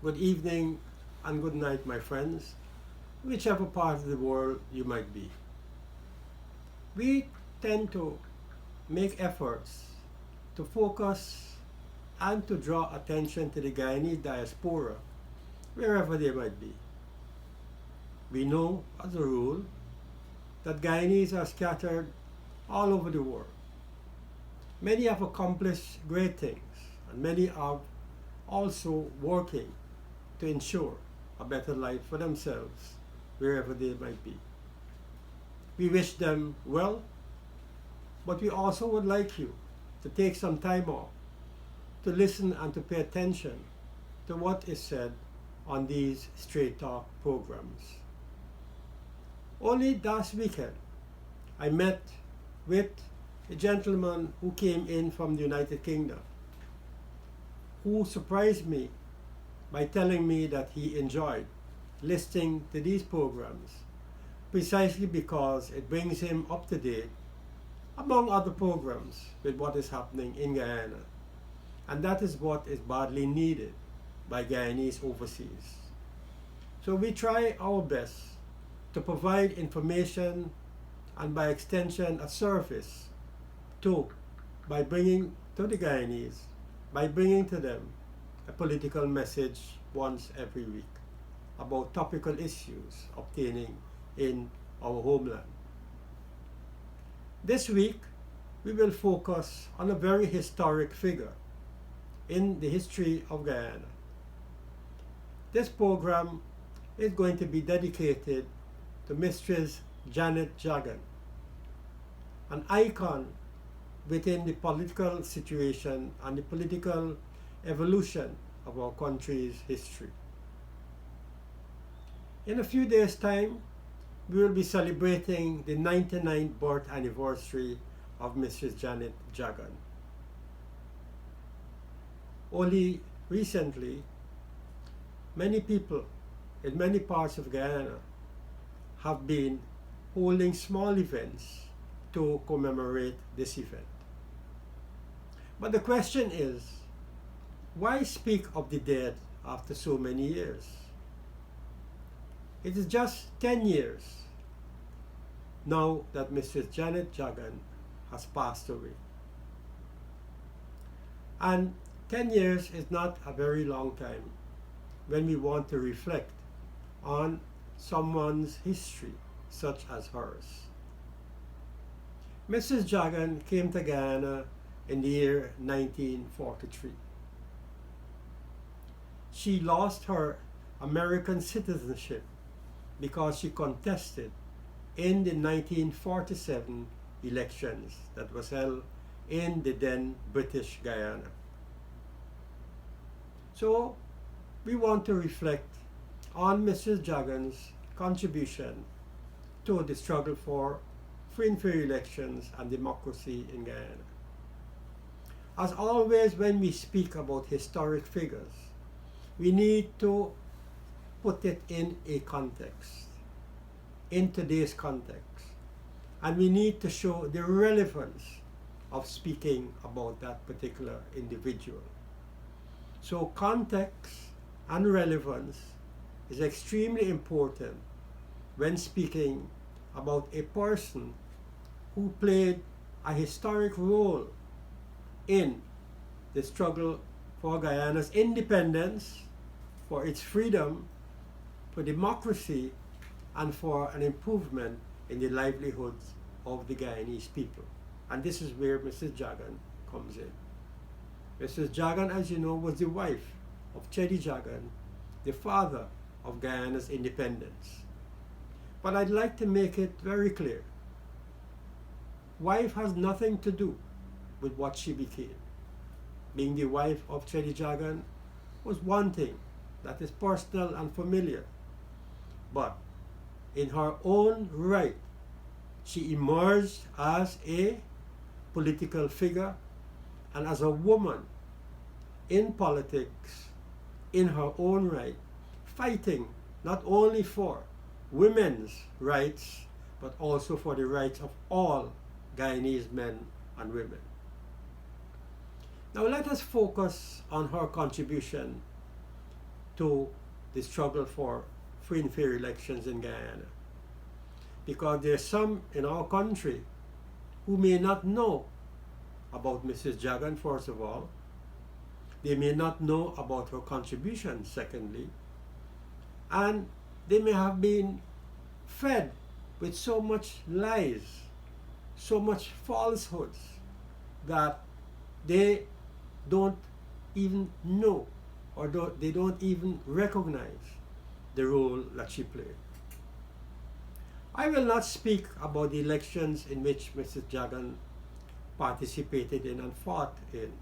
good evening, and good night, my friends, whichever part of the world you might be. We tend to make efforts to focus and to draw attention to the Guyanese diaspora, wherever they might be. We know, as a rule, that Guyanese are scattered all over the world. Many have accomplished great things, and many are also working to ensure a better life for themselves wherever they might be. We wish them well, but we also would like you to take some time off to listen and to pay attention to what is said on these Straight Talk programs. Only last weekend, I met with a gentleman who came in from the United Kingdom, who surprised me by telling me that he enjoyed listening to these programs precisely because it brings him up to date, among other programs, with what is happening in Guyana. And that is what is badly needed by Guyanese overseas. So we try our best to provide information and by extension a service by bringing to the Guyanese, by bringing to them a political message once every week about topical issues obtaining in our homeland. This week, we will focus on a very historic figure in the history of Guyana. This program is going to be dedicated to Mistress Janet Jagan, an icon within the political situation and the political evolution of our country's history. In a few days' time, we will be celebrating the 99th birth anniversary of Mrs. Janet Jagan. Only recently, many people in many parts of Guyana have been holding small events to commemorate this event. But the question is, why speak of the dead after so many years? It is just 10 years now that Mrs. Janet Jagan has passed away. And 10 years is not a very long time when we want to reflect on someone's history such as hers. Mrs. Jagan came to Guyana in the year 1943. She lost her American citizenship because she contested in the 1947 elections that was held in the then British Guyana. So we want to reflect on Mrs. Jagan's contribution to the struggle for free and fair elections and democracy in Guyana. As always, when we speak about historic figures, we need to put it in a context, in today's context. And we need to show the relevance of speaking about that particular individual. So context and relevance is extremely important when speaking about a person who played a historic role in the struggle for Guyana's independence, for its freedom, for democracy, and for an improvement in the livelihoods of the Guyanese people. And this is where Mrs. Jagan comes in. Mrs. Jagan, as you know, was the wife of Chedi Jagan, the father of Guyana's independence. But I'd like to make it very clear. Wife has nothing to do with what she became. Being the wife of Chedi Jagan was one thing that is personal and familiar. But in her own right, she emerged as a political figure and as a woman in politics in her own right, fighting not only for women's rights, but also for the rights of all Guyanese men and women. Now let us focus on her contribution to the struggle for free and fair elections in Guyana. Because there's some in our country who may not know about Mrs. Jagan, first of all. They may not know about her contribution, secondly. And they may have been fed with so much lies, so much falsehoods, that they don't even know, or they don't even recognize the role that she played. I will not speak about the elections in which Mrs. Jagan participated in and fought in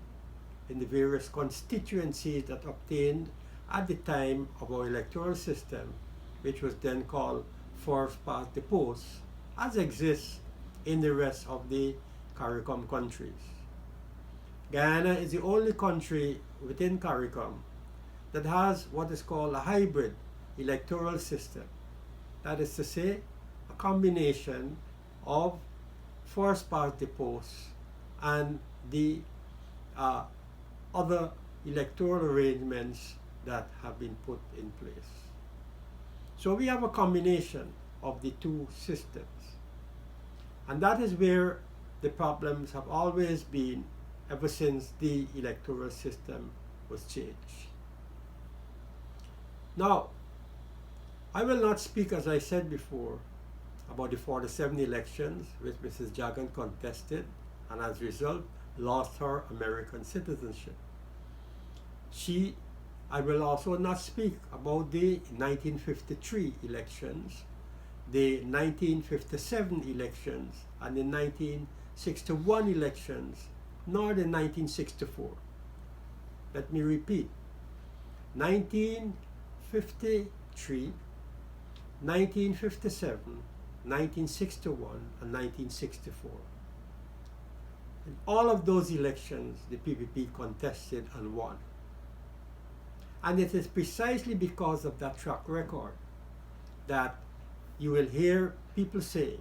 the various constituencies that obtained at the time of our electoral system, which was then called first past the post, as exists in the rest of the CARICOM countries. Guyana is the only country within CARICOM that has what is called a hybrid electoral system. That is to say, a combination of first past the post and the other electoral arrangements that have been put in place. So we have a combination of the two systems. And that is where the problems have always been ever since the electoral system was changed. Now, I will not speak, as I said before, about the 47 elections which Mrs. Jagan contested and as a result lost her American citizenship. I will also not speak about the 1953 elections, the 1957 elections, and the 1961 elections, nor the 1964. Let me repeat: 1953, 1957, 1961, and 1964. In all of those elections, the PPP contested and won. And it is precisely because of that track record that you will hear people say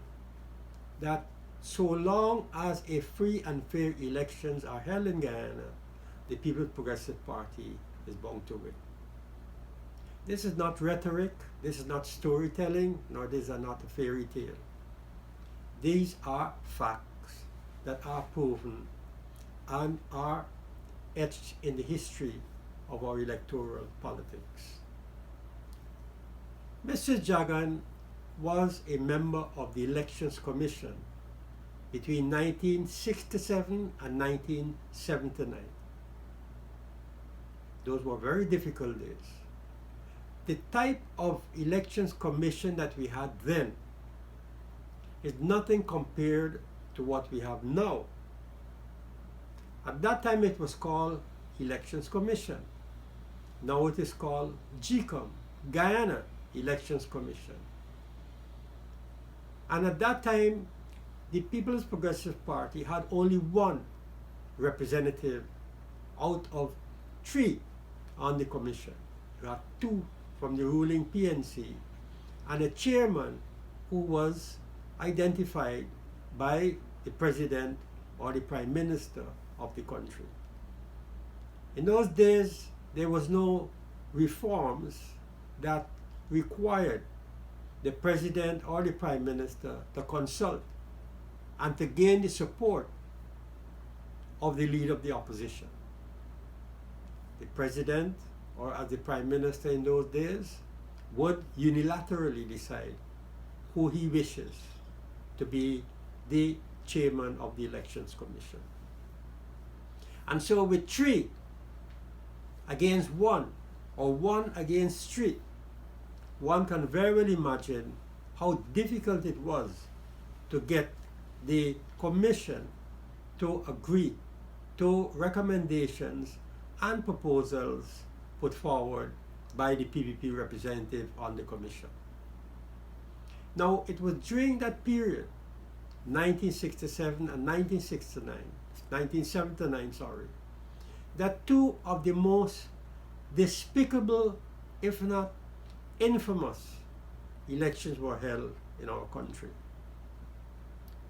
that so long as a free and fair elections are held in Guyana, the People's Progressive Party is bound to win. This is not rhetoric, this is not storytelling, nor these are not a fairy tale. These are facts that are proven and are etched in the history of our electoral politics. Mr. Jagan was a member of the Elections Commission between 1967 and 1979. Those were very difficult days. The type of Elections Commission that we had then is nothing compared to what we have now. At that time it was called Elections Commission. Now it is called GECOM, Guyana Elections Commission. And at that time, the People's Progressive Party had only one representative out of 3 on the commission. You had 2 from the ruling PNC and a chairman who was identified by the president or the prime minister of the country. In those days, there was no reforms that required the president or the prime minister to consult and to gain the support of the leader of the opposition. The president, or as the prime minister in those days, would unilaterally decide who he wishes to be the chairman of the Elections Commission. And so with 3 against 1, or 1 against 3, one can very well imagine how difficult it was to get the commission to agree to recommendations and proposals put forward by the PPP representative on the commission. Now, it was during that period, 1967 and 1979, that 2 of the most despicable, if not infamous, elections were held in our country.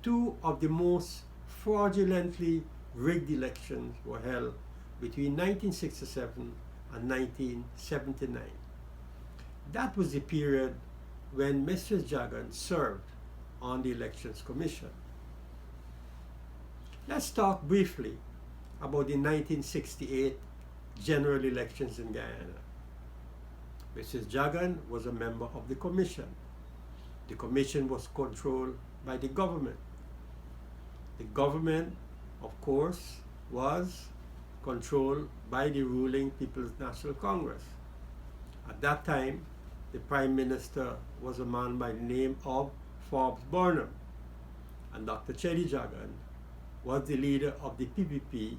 2 of the most fraudulently rigged elections were held between 1967 and 1979. That was the period when Mr. Jagan served on the Elections Commission. Let's talk briefly about the 1968 general elections in Guyana. Mrs. Jagan was a member of the commission. The commission was controlled by the government. The government, of course, was controlled by the ruling People's National Congress. At that time, the Prime Minister was a man by the name of Forbes Burnham, and Dr. Chedi Jagan was the leader of the PPP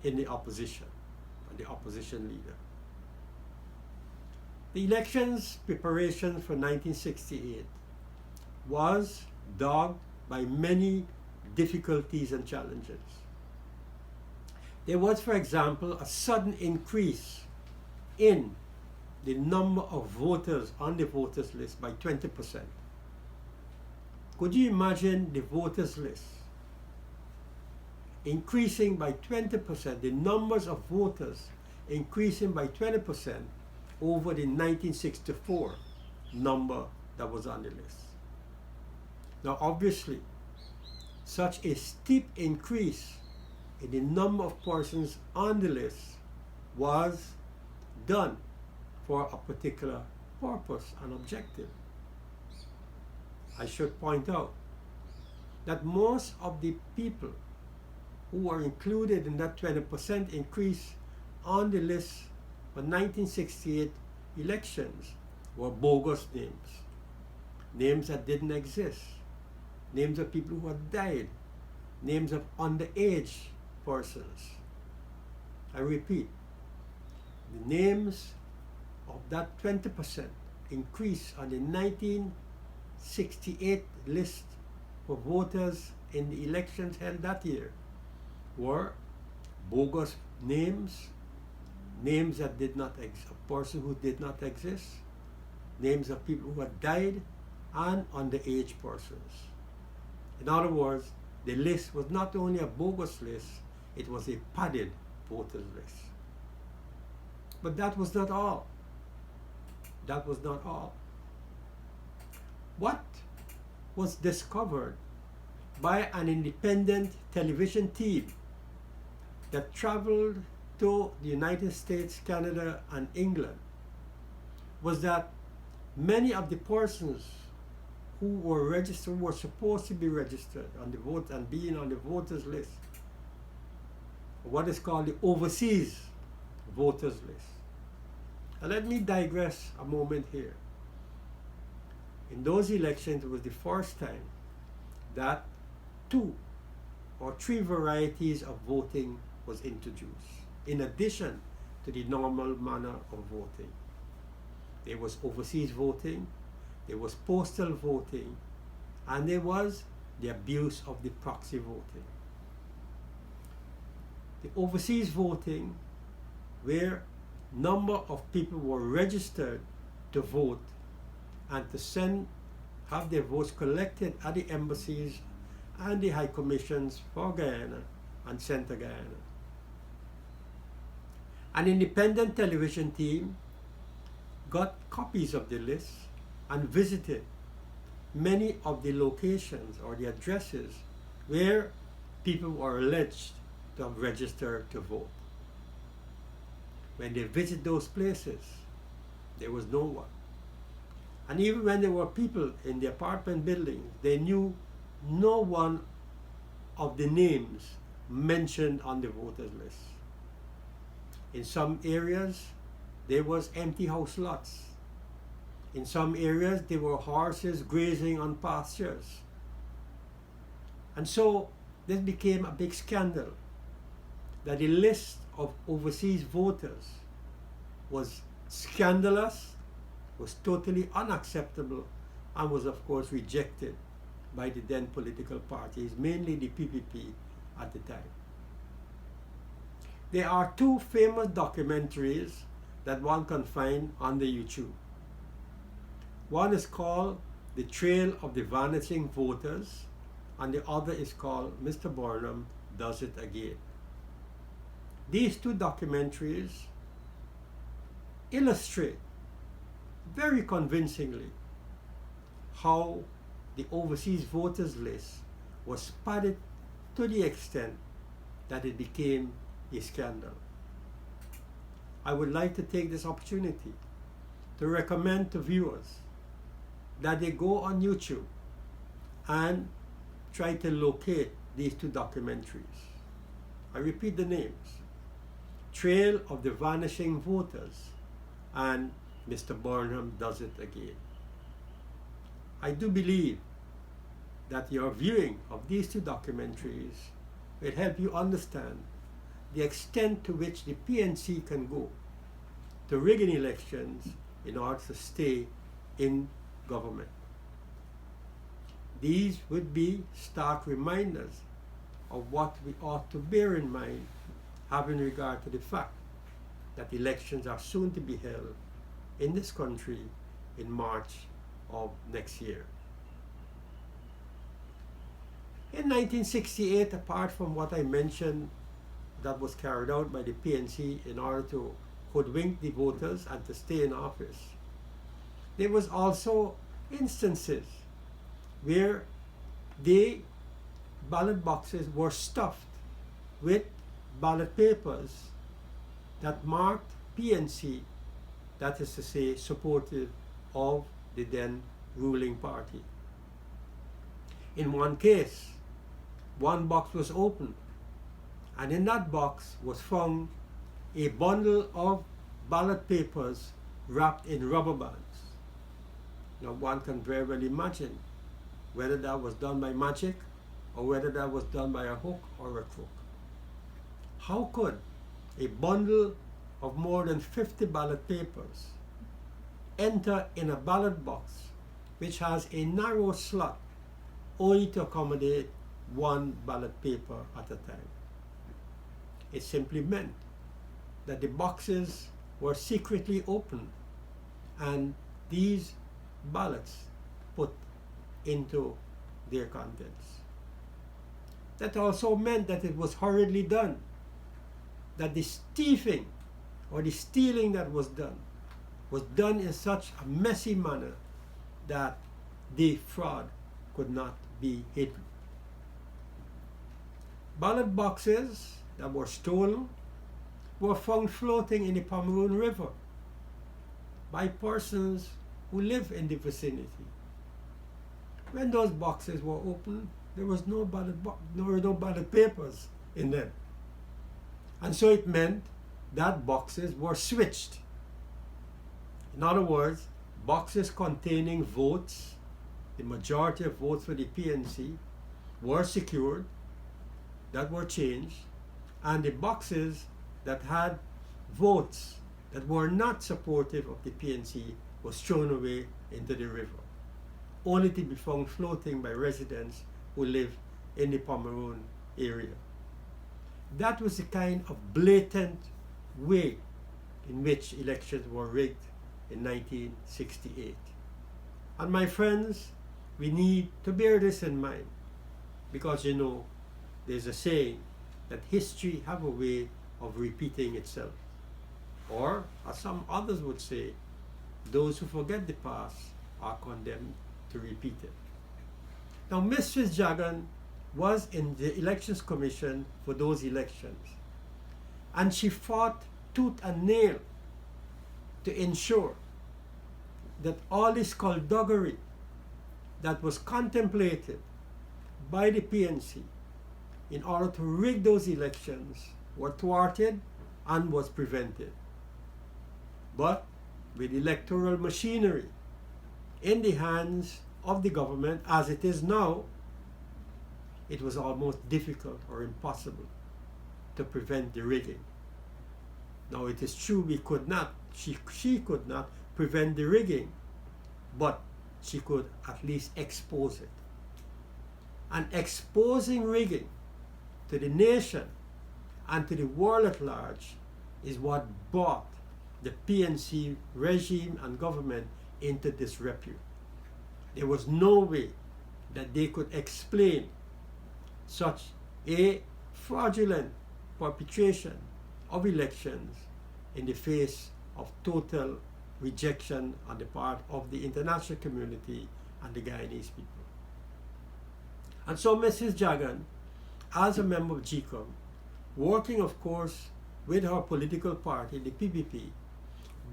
in the opposition, the opposition leader. The elections preparation for 1968 was dogged by many difficulties and challenges. There was, for example, a sudden increase in the number of voters on the voters list by 20%. Could you imagine the voters list increasing by 20%, the numbers of voters increasing by 20% over the 1964 number that was on the list? Now, obviously, such a steep increase in the number of persons on the list was done for a particular purpose and objective. I should point out that most of the people who were included in that 20% increase on the list for 1968 elections were bogus names, names that didn't exist, names of people who had died, names of underage persons. I repeat, the names of that 20% increase on the 1968 list for voters in the elections held that year were bogus names, names that did not exist, a person who did not exist, names of people who had died, and underage persons. In other words, the list was not only a bogus list, it was a padded voters list. But that was not all. That was not all. What was discovered by an independent television team that traveled to the United States, Canada, and England was that many of the persons who were registered, were supposed to be registered on the vote and being on the voters list, what is called the overseas voters list. Now let me digress a moment here. In those elections, it was the first time that 2 or 3 varieties of voting was introduced, in addition to the normal manner of voting. There was overseas voting, there was postal voting, and there was the abuse of the proxy voting. The overseas voting, where number of people were registered to vote and to have their votes collected at the embassies and the high commissions for Guyana and sent to Guyana. An independent television team got copies of the list and visited many of the locations or the addresses where people were alleged to have registered to vote. When they visited those places, there was no one. And even when there were people in the apartment buildings, they knew no one of the names mentioned on the voters list. In some areas, there was empty house lots. In some areas, there were horses grazing on pastures. And so this became a big scandal, that the list of overseas voters was scandalous, was totally unacceptable, and was of course rejected by the then political parties, mainly the PPP at the time. There are 2 famous documentaries that one can find on the YouTube. One is called The Trail of the Vanishing Voters, and the other is called Mr. Burnham Does It Again. These 2 documentaries illustrate very convincingly how the overseas voters list was padded to the extent that it became a scandal. I would like to take this opportunity to recommend to viewers that they go on YouTube and try to locate these two documentaries. I repeat the names: Trail of the Vanishing Voters and Mr. Burnham Does It Again. I do believe that your viewing of these two documentaries will help you understand the extent to which the PNC can go to rigging elections in order to stay in government. These would be stark reminders of what we ought to bear in mind, having regard to the fact that elections are soon to be held in this country in March of next year. In 1968, apart from what I mentioned that was carried out by the PNC in order to hoodwink the voters and to stay in office, there was also instances where the ballot boxes were stuffed with ballot papers that marked PNC, that is to say, supportive of the then ruling party. In one case, one box was opened, and in that box was found a bundle of ballot papers wrapped in rubber bands. Now, one can very well imagine whether that was done by magic or whether that was done by a hook or a crook. How could a bundle of more than 50 ballot papers enter in a ballot box which has a narrow slot only to accommodate one ballot paper at a time? It simply meant that the boxes were secretly opened and these ballots put into their contents. That also meant that it was hurriedly done, that the thieving or the stealing that was done in such a messy manner that the fraud could not be hidden. Ballot boxes that were stolen were found floating in the Pomeroon River by persons who live in the vicinity. When those boxes were opened, there were no ballot papers in them. And so it meant that boxes were switched. In other words, boxes containing votes, the majority of votes for the PNC, were secured, that were changed, and the boxes that had votes that were not supportive of the PNC was thrown away into the river, only to be found floating by residents who live in the Pomeroon area. That was the kind of blatant way in which elections were rigged in 1968. And my friends, we need to bear this in mind, because you know, there's a saying that history have a way of repeating itself. Or, as some others would say, those who forget the past are condemned to repeat it. Now, Mistress Jagan was in the Elections Commission for those elections, and she fought tooth and nail to ensure that all this skullduggery that was contemplated by the PNC in order to rig those elections were thwarted and was prevented. But with electoral machinery in the hands of the government as it is now, it was almost difficult or impossible to prevent the rigging. Now, it is true we could not, she could not prevent the rigging, but she could at least expose it. And exposing rigging to the nation and to the world at large is what brought the PNC regime and government into disrepute. There was no way that they could explain such a fraudulent perpetration of elections in the face of total rejection on the part of the international community and the Guyanese people. And so Mrs. Jagan, as a member of GCOM, working of course with her political party, the PPP,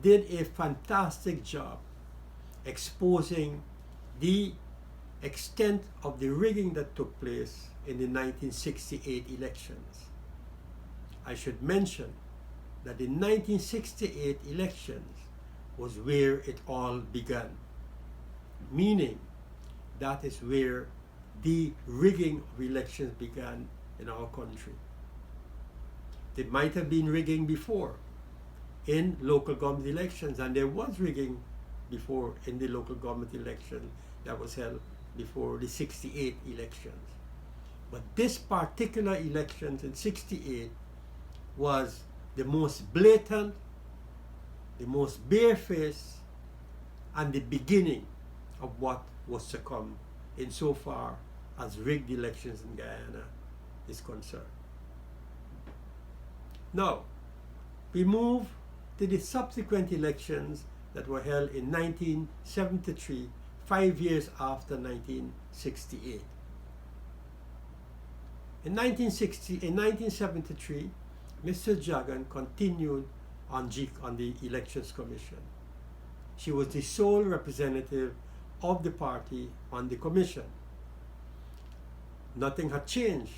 did a fantastic job exposing the extent of the rigging that took place in the 1968 elections. I should mention that the 1968 elections was where it all began, meaning that is where the rigging of elections began in our country. There might have been rigging before in local government elections, and there was rigging before in the local government election that was held before the 68 elections. But this particular election in 68 was the most blatant, the most barefaced, and the beginning of what was to come insofar as rigged elections in Guyana is concerned. Now, we move to the subsequent elections that were held in 1973, 5 years after 1968. In 1973, Mr. Jagan continued on the Elections Commission. She was the sole representative of the party on the commission. Nothing had changed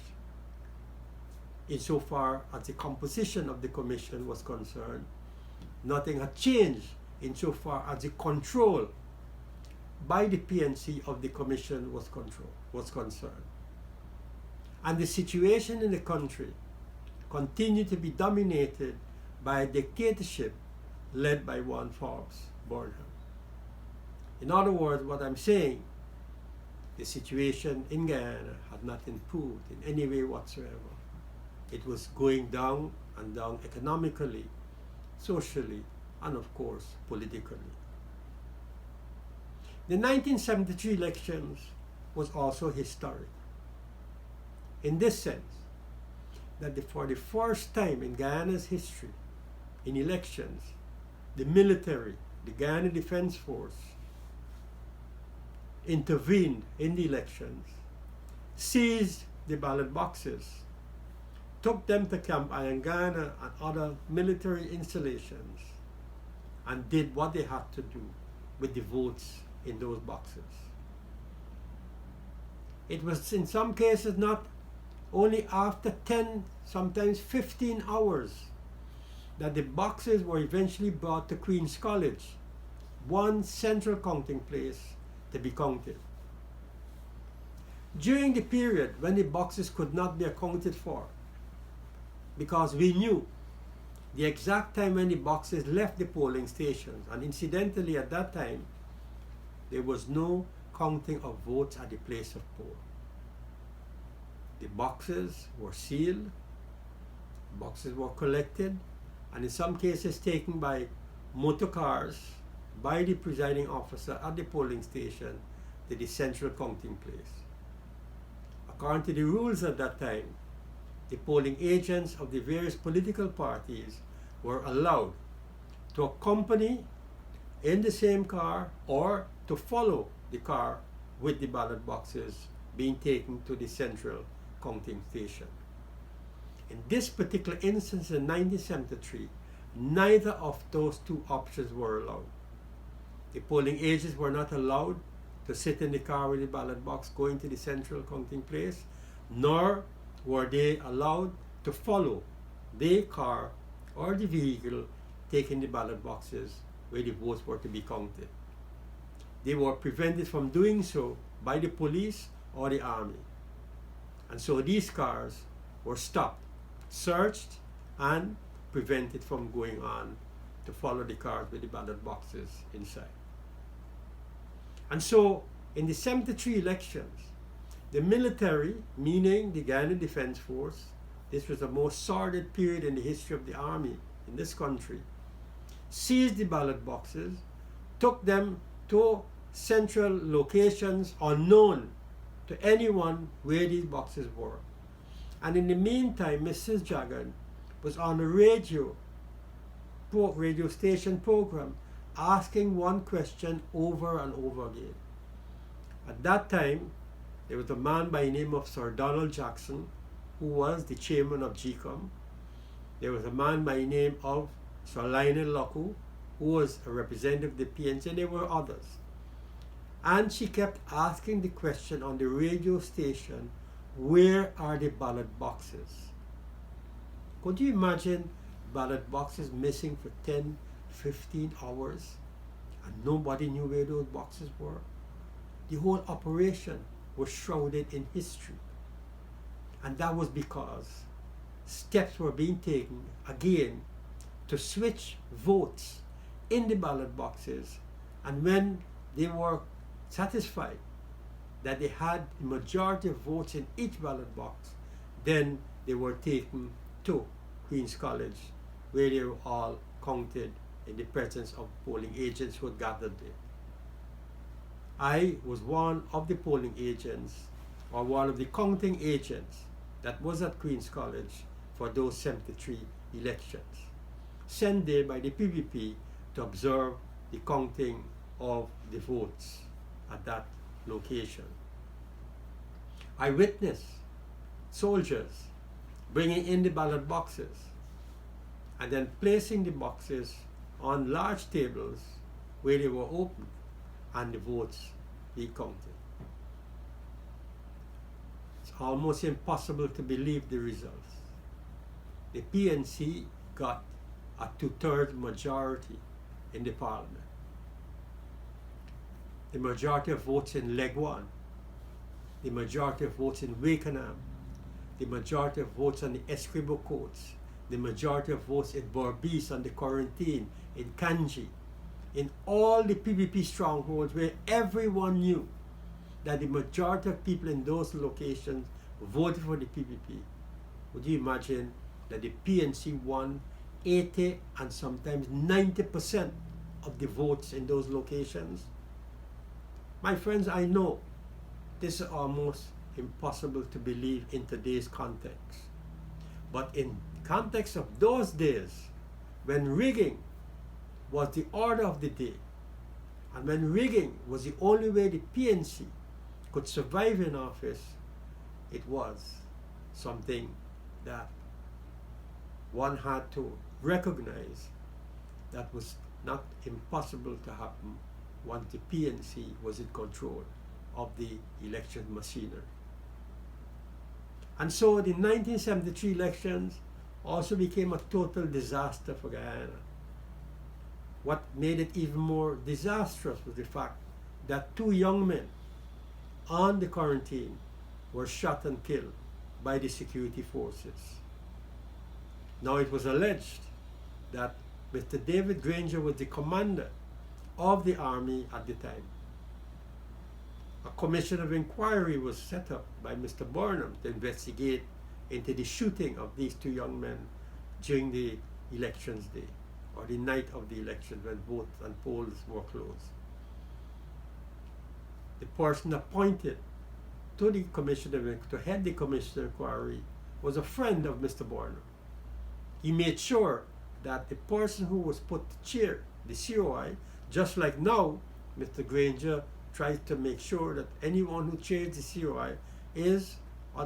insofar as the composition of the commission was concerned. Nothing had changed insofar as the control by the PNC of the commission was concerned. And the situation in the country continued to be dominated by a dictatorship led by one Forbes Burnham. In other words, what I'm saying, the situation in Guyana had not improved in any way whatsoever. It was going down and down economically, socially, and of course, politically. The 1973 elections was also historic, in this sense, that for the first time in Guyana's history, in elections, the military, the Guyana Defense Force, intervened in the elections, seized the ballot boxes, took them to Camp Guyana and other military installations, and did what they had to do with the votes in those boxes. It was in some cases not only after 10, sometimes 15 hours that the boxes were eventually brought to Queen's College, one central counting place, to be counted. During the period when the boxes could not be accounted for, because we knew the exact time when the boxes left the polling stations, and incidentally at that time, there was no counting of votes at the place of poll. The boxes were sealed, boxes were collected, and in some cases taken by motor cars by the presiding officer at the polling station to the central counting place. According to the rules at that time, the polling agents of the various political parties were allowed to accompany in the same car or to follow the car with the ballot boxes being taken to the central counting station. In this particular instance in 1973, neither of those two options were allowed. The polling agents were not allowed to sit in the car with the ballot box going to the central counting place, nor were they allowed to follow the car or the vehicle taking the ballot boxes where the votes were to be counted. They were prevented from doing so by the police or the army. And so these cars were stopped, searched, and prevented from going on to follow the cars with the ballot boxes inside. And so in the 73 elections, the military, meaning the Guyana Defense Force, this was the most sordid period in the history of the army in this country, seized the ballot boxes, took them to central locations unknown to anyone where these boxes were. And in the meantime, Mrs. Jagan was on the radio radio station program asking one question over and over again. At that time, there was a man by the name of Sir Donald Jackson, who was the chairman of GCOM. There was a man by the name of Sir Lionel Lockhoo, who was a representative of the PNC, and there were others. And she kept asking the question on the radio station, where are the ballot boxes? Could you imagine ballot boxes missing for 10, 15 hours and nobody knew where those boxes were? The whole operation was shrouded in history. And that was because steps were being taken again to switch votes in the ballot boxes, and when they were satisfied that they had the majority of votes in each ballot box, then they were taken to Queen's College, where they were all counted in the presence of polling agents who had gathered there. I was one of the polling agents, or one of the counting agents, that was at Queen's College for those 73 elections, sent there by the PVP to observe the counting of the votes at that location. I witnessed soldiers bringing in the ballot boxes and then placing the boxes on large tables where they were open and the votes be counted. It's almost impossible to believe the results. The PNC got a 2/3 majority in the parliament. The majority of votes in Leg 1, the majority of votes in Wakenham, the majority of votes on the Escribo codes, the majority of votes in Berbice on the Quarantine, in Kanji, in all the PVP strongholds where everyone knew that the majority of people in those locations voted for the PVP. Would you imagine that the PNC won 80 and sometimes 90% of the votes in those locations? My friends, I know this is almost impossible to believe in today's context. But in context of those days, when rigging was the order of the day, and when rigging was the only way the PNC could survive in office, it was something that one had to recognize that was not impossible to happen once the PNC was in control of the election machinery. And so the 1973 elections also became a total disaster for Guyana. What made it even more disastrous was the fact that 2 young men on the Quarantine were shot and killed by the security forces. Now it was alleged that Mr. David Granger was the commander of the army at the time. A commission of inquiry was set up by Mr. Burnham to investigate into the shooting of these 2 young men during the elections day, or the night of the election when votes and polls were closed. The person appointed to the commission to head the commission of inquiry was a friend of Mr. Burnham. He made sure that the person who was put to chair the COI, just like now, Mr. Granger tries to make sure that anyone who chairs the COI is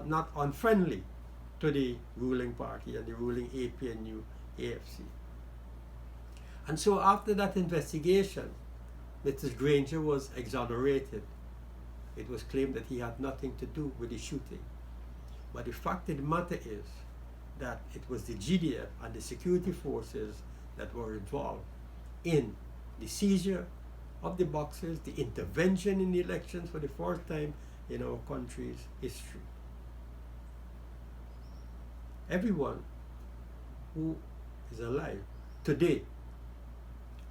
not unfriendly to the ruling party and the ruling APNU AFC. And so after that investigation, Mr. Granger was exonerated. It was claimed that he had nothing to do with the shooting. But the fact of the matter is that it was the GDF and the security forces that were involved in the seizure of the boxes, the intervention in the elections for the first time in our country's history. Everyone who is alive today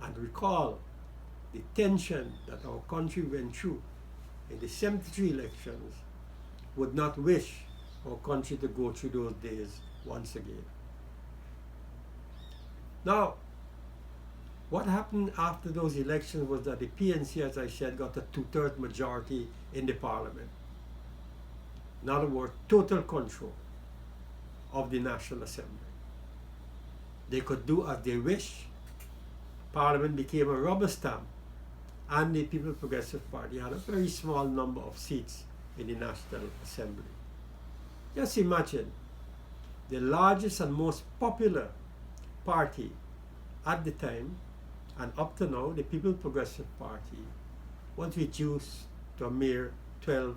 and recall the tension that our country went through in the 73 elections would not wish our country to go through those days once again. Now, what happened after those elections was that the PNC, as I said, got a 2/3 majority in the parliament. In other words, total control of the National Assembly. They could do as they wish Parliament became a rubber stamp, and the People's Progressive Party had a very small number of seats in the National Assembly. Just imagine, the largest and most popular party at the time, and up to now, the People's Progressive Party, was reduced to a mere 12,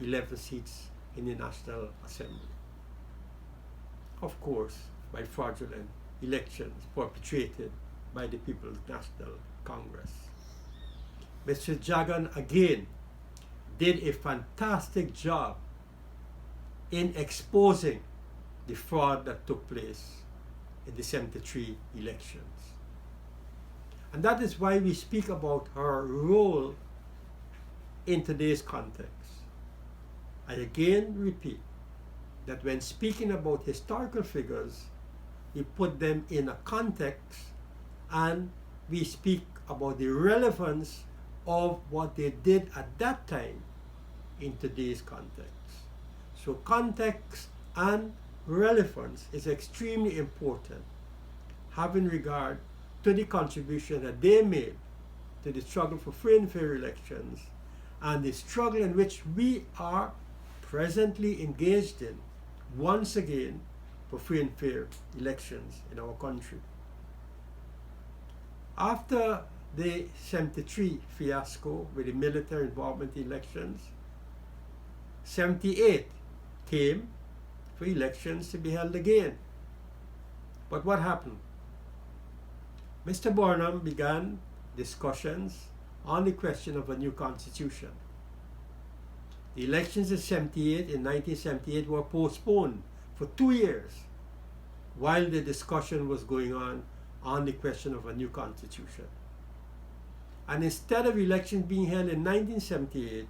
11 seats in the National Assembly. Of course, by fraudulent elections perpetrated by the People's National Congress. Mr. Jagan again did a fantastic job in exposing the fraud that took place in the 73 elections. And that is why we speak about her role in today's context. I again repeat that when speaking about historical figures, we put them in a context and we speak about the relevance of what they did at that time in today's context. So context and relevance is extremely important, having regard to the contribution that they made to the struggle for free and fair elections and the struggle in which we are presently engaged in, once again, for free and fair elections in our country. After the 73 fiasco with the military involvement in elections, 78 came for elections to be held again. But what happened? Mr. Burnham began discussions on the question of a new constitution. The elections in 1978 were postponed for 2 years while the discussion was going on the question of a new constitution. And instead of elections being held in 1978,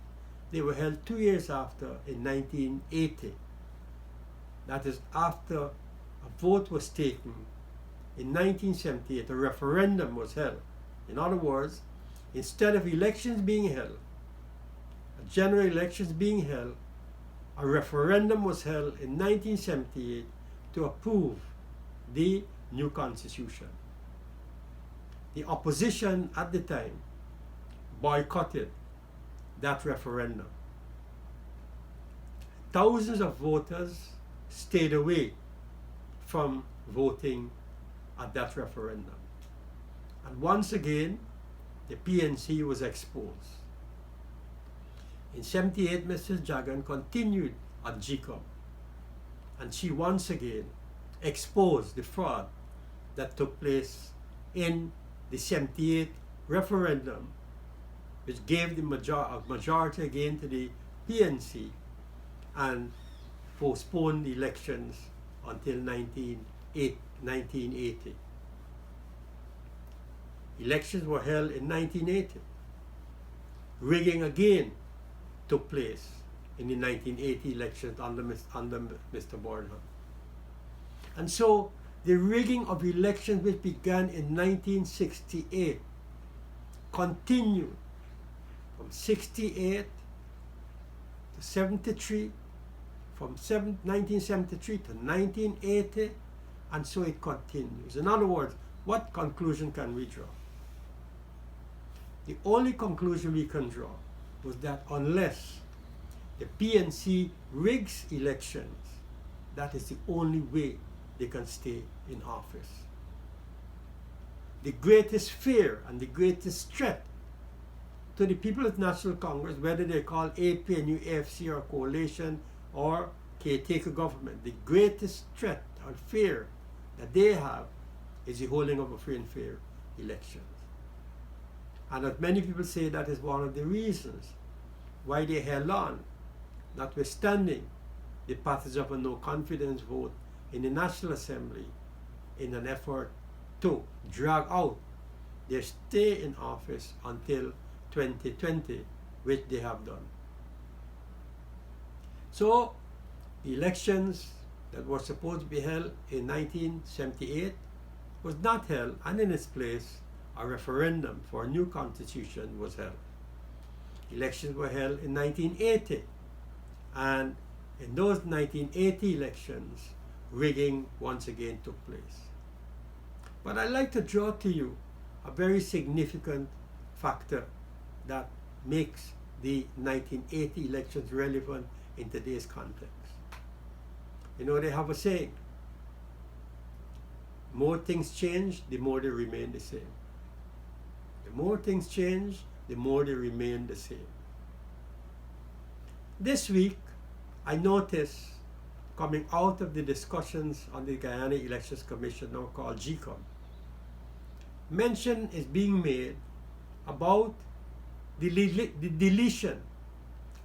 they were held 2 years after, in 1980. That is, after a vote was taken in 1978, a referendum was held. In other words, instead of elections being held, general elections being held, a referendum was held in 1978 to approve the new constitution. The opposition at the time boycotted that referendum. Thousands of voters stayed away from voting at that referendum. And once again, the PNC was exposed. In 78, Mrs. Jagan continued at GCOM, and she once again exposed the fraud that took place in the 78 referendum, which gave the majority again to the PNC and postponed the elections until 1980. Elections were held in 1980. Rigging again took place in the 1980 elections under Mr. Burnham. And so the rigging of elections, which began in 1968, continued from 68 to 73, from 1973 to 1980, and so it continues. In other words, what conclusion can we draw? The only conclusion we can draw was that unless the PNC rigs elections, that is the only way they can stay in office. The greatest fear and the greatest threat to the People's National Congress, whether they call APNU, AFC or coalition or caretaker government, the greatest threat or fear that they have is the holding of a free and fair elections. And as many people say, that is one of the reasons why they held on, notwithstanding the passage of a no confidence vote in the National Assembly, in an effort to drag out their stay in office until 2020, which they have done. So the elections that were supposed to be held in 1978 was not held, and in its place a referendum for a new constitution was held. Elections were held in 1980, and in those 1980 elections, rigging once again took place. But I'd like to draw to you a very significant factor that makes the 1980 elections relevant in today's context. You know, they have a saying, more things change, the more they remain the same. The more things change, the more they remain the same. This week, I noticed, coming out of the discussions on the Guyana Elections Commission, now called Jagan, mention is being made about the deletion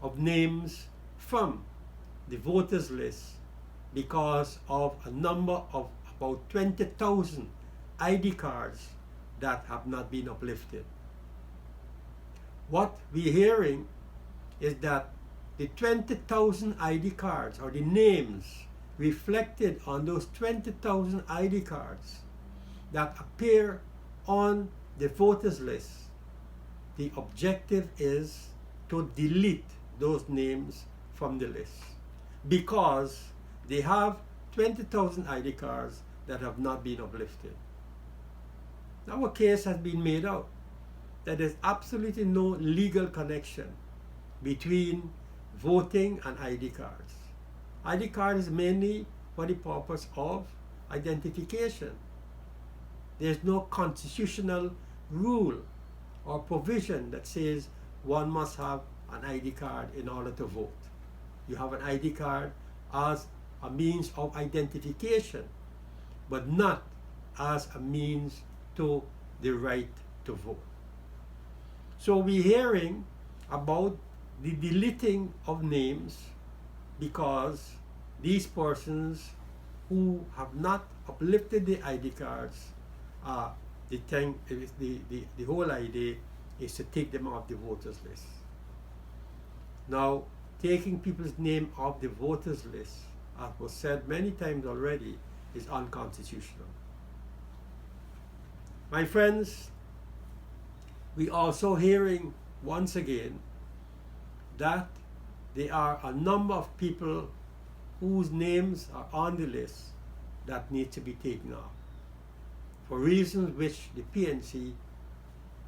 of names from the voters list because of a number of about 20,000 ID cards that have not been uplifted. What we're hearing is that the 20,000 ID cards, or the names reflected on those 20,000 ID cards that appear on the voters list, the objective is to delete those names from the list because they have 20,000 ID cards that have not been uplifted. Now a case has been made out that there's absolutely no legal connection between voting and ID cards. ID card is mainly for the purpose of identification. There's no constitutional rule or provision that says one must have an ID card in order to vote. You have an ID card as a means of identification, but not as a means to the right to vote. So we're hearing about the deleting of names because these persons who have not uplifted the ID cards, the whole idea is to take them off the voters list. Now, taking people's name off the voters list, as was said many times already, is unconstitutional. My friends, we also hearing once again that there are a number of people whose names are on the list that need to be taken off for reasons which the PNC,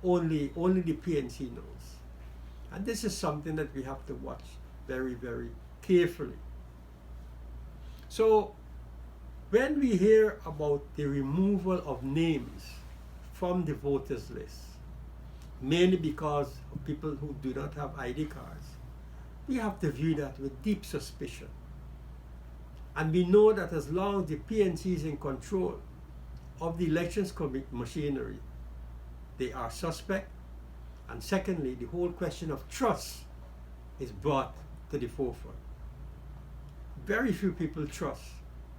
only the PNC knows. And this is something that we have to watch very, very carefully. So when we hear about the removal of names from the voters list, mainly because of people who do not have ID cards, we have to view that with deep suspicion. And we know that as long as the PNC is in control of the elections machinery, they are suspect. And secondly, the whole question of trust is brought to the forefront. Very few people trust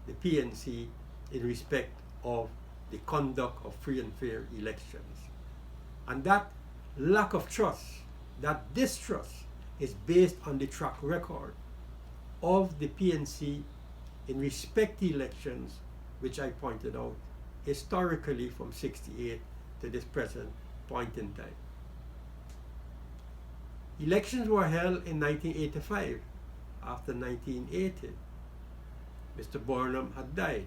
the PNC in respect of the conduct of free and fair elections. And that lack of trust, that distrust, is based on the track record of the PNC in respect to elections, which I pointed out historically from '68 to this present point in time. Elections were held in 1985 after 1980. Mr. Burnham had died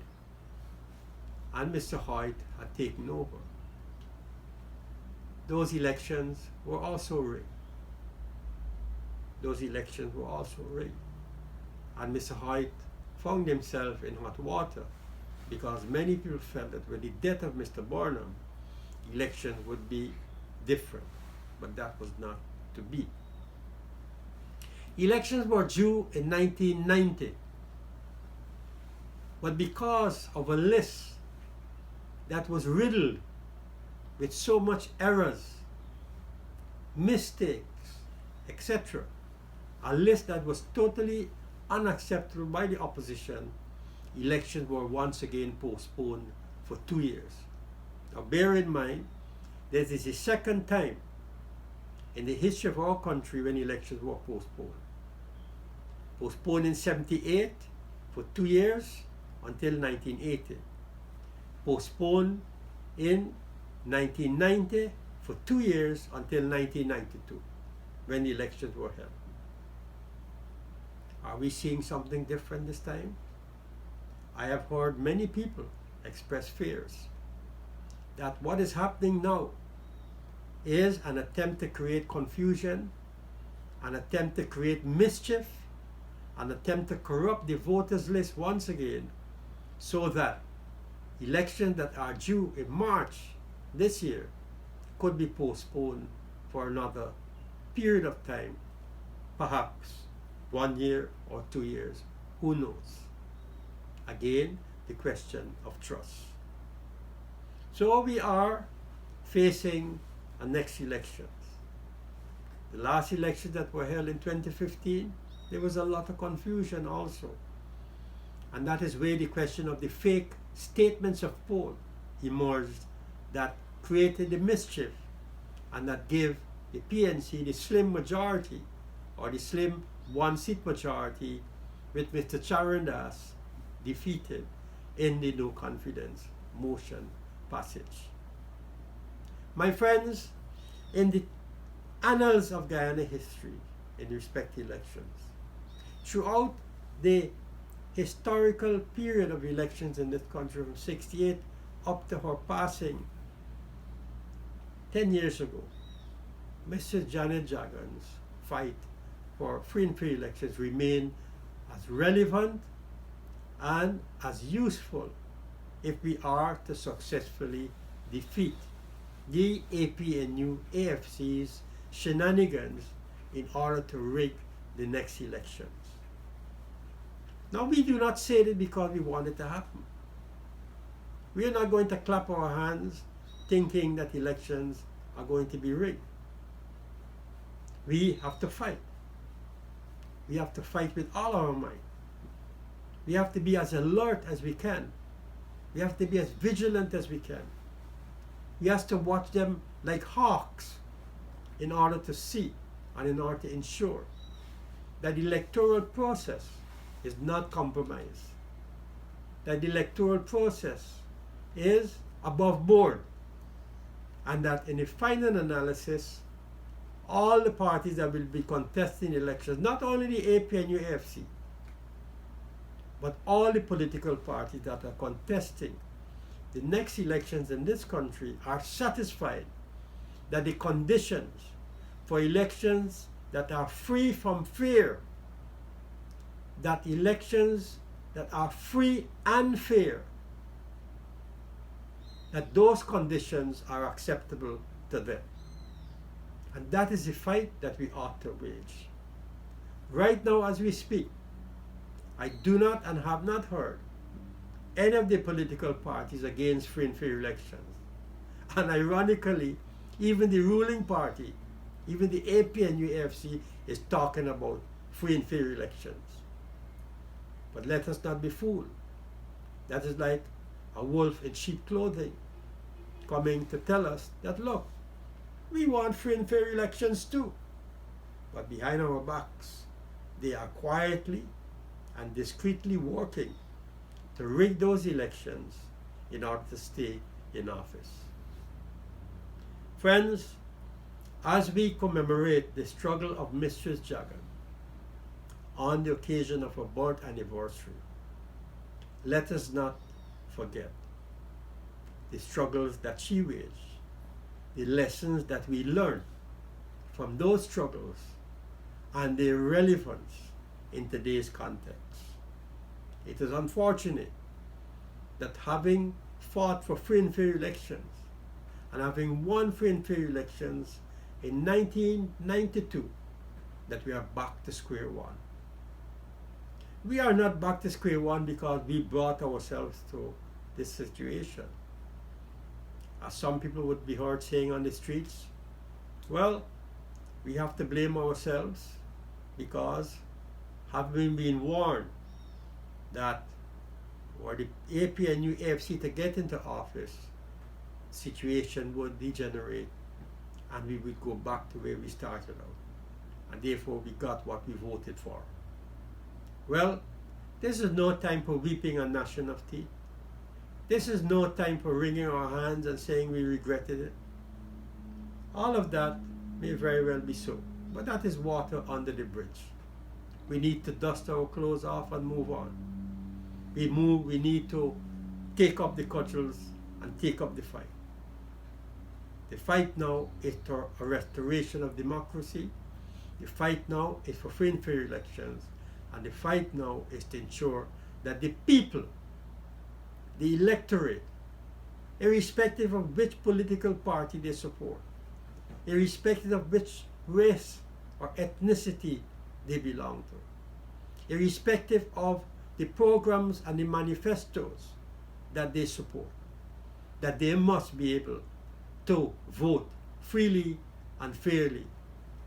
and Mr. Hoyt had taken over. Those elections were also rigged. And Mr. Hoyt found himself in hot water because many people felt that with the death of Mr. Burnham, elections would be different, but that was not to be. Elections were due in 1990, but because of a list that was riddled with so much errors, mistakes, etc., a list that was totally unacceptable by the opposition, elections were once again postponed for 2 years. Now bear in mind, this is the second time in the history of our country when elections were postponed. Postponed in '78 for 2 years until 1980. Postponed in 1990 for 2 years until 1992, when the elections were held. Are we seeing something different this time? I have heard many people express fears. that what is happening now is an attempt to create confusion, an attempt to create mischief, an attempt to corrupt the voters list once again, so that elections that are due in March this year could be postponed for another period of time, perhaps 1 year or 2 years, who knows. Again, the question of trust. So we are facing a next elections. The last elections that were held in 2015, there was a lot of confusion also. And that is where the question of the fake statements of poll emerged that created the mischief and that gave the PNC the slim majority or the slim one-seat majority with Mr. Charandas defeated in the no confidence motion passage. My friends, in the annals of Guyana history in respect to elections, throughout the historical period of elections in this country from 68 up to her passing 10 years ago, Mrs. Janet Jagan's fight for free and fair elections remain as relevant and as useful if we are to successfully defeat the APNU AFC's shenanigans in order to rig the next elections. Now, we do not say that because we want it to happen. We are not going to clap our hands thinking that elections are going to be rigged. We have to fight. We have to fight with all our might. We have to be as alert as we can. We have to be as vigilant as we can. We have to watch them like hawks in order to see and in order to ensure that the electoral process is not compromised, that the electoral process is above board, and that in the final analysis, all the parties that will be contesting elections, not only the APNU AFC, but all the political parties that are contesting the next elections in this country are satisfied that the conditions for elections that are free from fear, that elections that are free and fair, that those conditions are acceptable to them. And that is the fight that we ought to wage. Right now as we speak, I do not and have not heard any of the political parties against free and fair elections. And ironically, even the ruling party, even the APNU AFC is talking about free and fair elections. But let us not be fooled. That is like a wolf in sheep clothing coming to tell us that, look, we want free and fair elections too. But behind our backs, they are quietly and discreetly working to rig those elections in order to stay in office. Friends, as we commemorate the struggle of Mistress Jagan on the occasion of her birth anniversary, let us not forget the struggles that she waged, the lessons that we learned from those struggles, and their relevance in today's context. It is unfortunate that having fought for free and fair elections and having won free and fair elections in 1992, that we are back to square one. We are not back to square one because we brought ourselves to this situation. As some people would be heard saying on the streets, well, we have to blame ourselves because having been warned that were the APNU AFC to get into office, situation would degenerate and we would go back to where we started out. And therefore we got what we voted for. Well, this is no time for weeping and gnashing of teeth. This is no time for wringing our hands and saying we regretted it. All of that may very well be so, but that is water under the bridge. We need to dust our clothes off and move on. We need to take up the cudgels and take up the fight. The fight now is for a restoration of democracy. The fight now is for free and fair elections. And the fight now is to ensure that the people, the electorate, irrespective of which political party they support, irrespective of which race or ethnicity they belong to, irrespective of the programs and the manifestos that they support, that they must be able to vote freely and fairly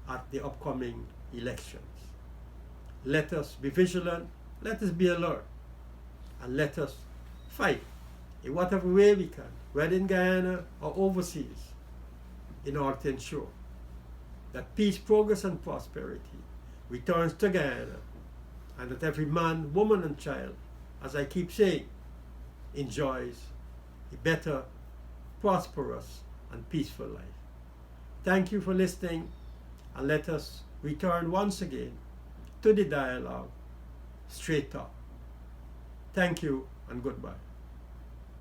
at the upcoming elections. Let us be vigilant, let us be alert, and let us fight in whatever way we can, whether in Guyana or overseas, in order to ensure that peace, progress, and prosperity returns to Guyana, and that every man, woman, and child, as I keep saying, enjoys a better, prosperous, and peaceful life. Thank you for listening, and let us return once again to the dialogue straight up. Thank you and goodbye.